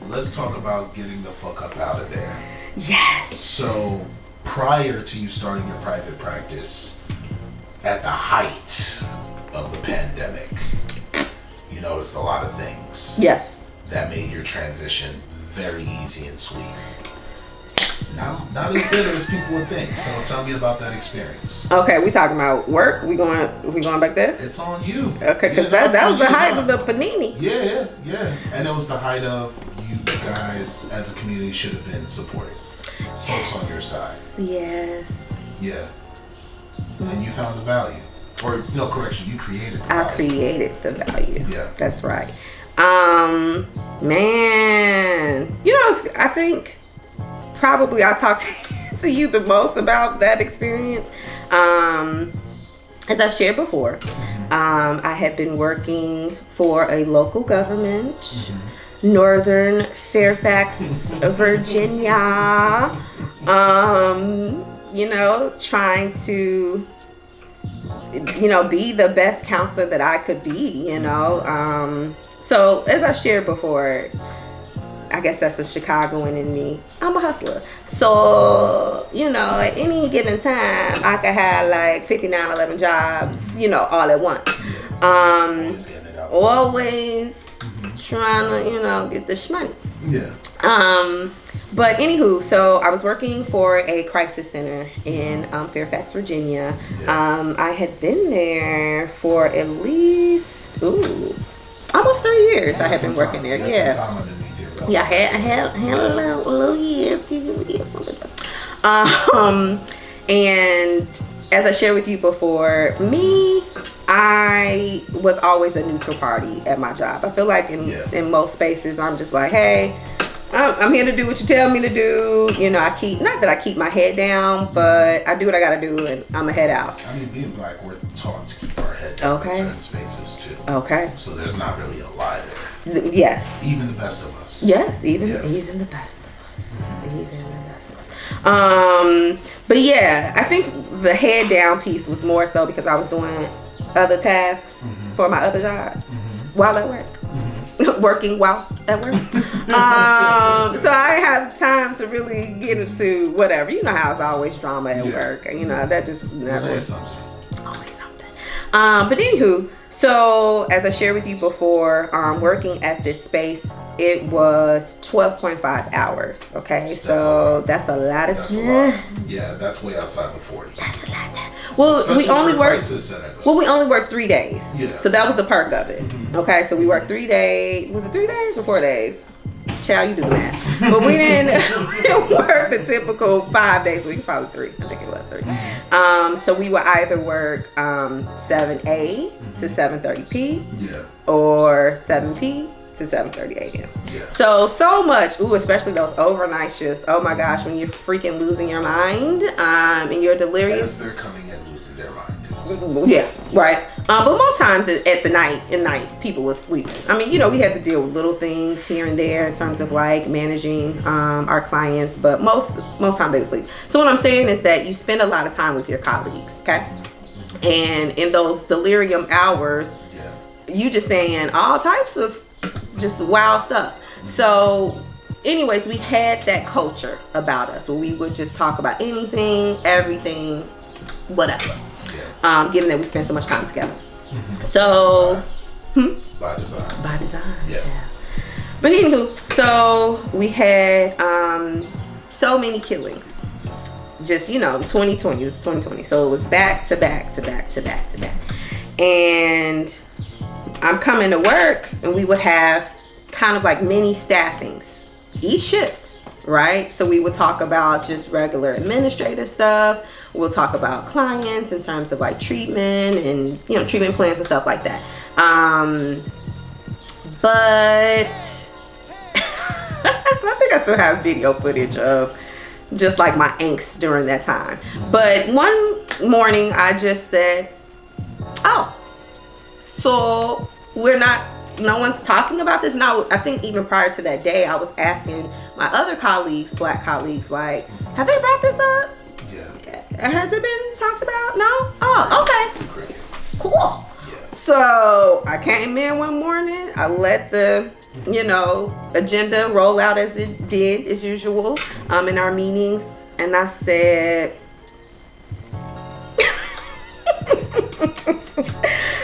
let's talk about getting the fuck up out of there. Yes. So, prior to you starting your private practice, at the height of the pandemic, you noticed a lot of things. Yes. That made your transition very easy and sweet. Not as bitter as people would think. So tell me about that experience. Okay, we talking about work. We going back there? It's on you. Okay, because that was the height of the panini. Yeah. And it was the height of you guys as a community should have been supported. Folks on your side. Yes. Yeah. And you found the value. Or, no, correction, you created the value. I created the value. Yeah. That's right. Man. You know, I think probably I talked to you the most about that experience. As I've shared before, I had been working for a local government, Northern Fairfax, Virginia, you know, trying to, you know, be the best counselor that I could be, you know. So as I've shared before, I guess that's a Chicagoan in me. I'm a hustler. So, you know, at any given time, I could have like 59, 11 jobs, you know, all at once. Always trying to, you know, get the money. Yeah. But anywho, so I was working for a crisis center in Fairfax, Virginia. Yeah. I had been there for at least, almost 3 years. I had been working there. Yeah. Some time underneath your belt. Yeah, I had a little years, something like that. And as I shared with you before, I was always a neutral party at my job. I feel like in most spaces, I'm just like, hey, I'm here to do what you tell me to do. You know, not that I keep my head down, but I do what I gotta do, and I'm gonna head out. I mean, being black, we're taught to keep our head down in certain spaces too. Okay. So there's not really a lie there. Yes. Even the best of us. Yes, even the best of us. Even the best of us. But yeah, I think the head down piece was more so because I was doing other tasks for my other jobs while at work. Working whilst at work. So I didn't have time to really get into whatever. You know how it's always drama at work. You know, that just never. There's always something. But anywho, so as I shared with you before, working at this space, it was 12.5 hours. Okay, so that's a lot of time. Yeah, that's way outside the 40. That's a lot of time. Well, we only worked 3 days. Yeah. So that was the perk of it. Okay, so we worked 3 days. Was it 3 days or 4 days? Child, you do the math. But we didn't work the typical 5 days a week, probably 3. I think it was 3. So we would either work 7 to 7:30 p. Yeah. Or 7 p. to 7:30 a.m. Yeah. So much, especially those overnight shifts. Oh my gosh, when you're freaking losing your mind, and you're delirious. As they're coming in losing their mind. Yeah, right. But most times at night, people were sleeping. I mean, you know, we had to deal with little things here and there in terms of like managing our clients, but most time they would sleep. So what I'm saying is that you spend a lot of time with your colleagues, okay? And in those delirium hours, you just saying all types of just wild stuff. So anyways, we had that culture about us where we would just talk about anything, everything, whatever. Given that we spend so much time together. So by design. Yeah. But anywho, so we had so many killings. Just, you know, 2020. This is 2020. So it was back to back. And I'm coming to work, and we would have kind of like mini staffings each shift, right? So we would talk about just regular administrative stuff. We'll talk about clients in terms of like treatment and, you know, treatment plans and stuff like that. But I think I still have video footage of just like my angst during that time. But one morning I just said, so no one's talking about this now. I think even prior to that day, I was asking my other colleagues, black colleagues, like, have they brought this up? Yeah. Has it been talked about? No? Oh, okay. Cool. Yeah. So I came in one morning. I let the you know, agenda roll out as it did as usual in our meetings, and I said,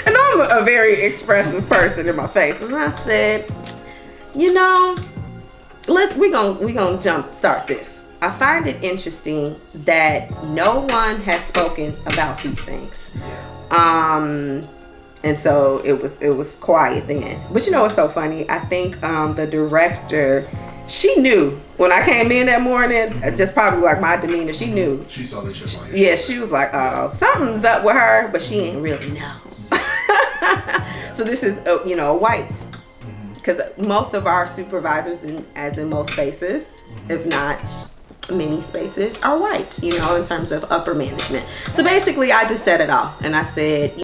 and I'm a very expressive person in my face, and I said, you know, we gonna jump start this. I find it interesting that no one has spoken about these things. And so it was quiet then. But you know what's so funny? I think the director, she knew when I came in that morning, just probably like my demeanor, she knew. She saw the chip on your Yeah, she was like, oh, something's up with her, but she ain't really know. So this is, you know, a white. Because most of our supervisors, as in most spaces, if not many spaces, are white, you know, in terms of upper management. So basically, I just set it off and I said,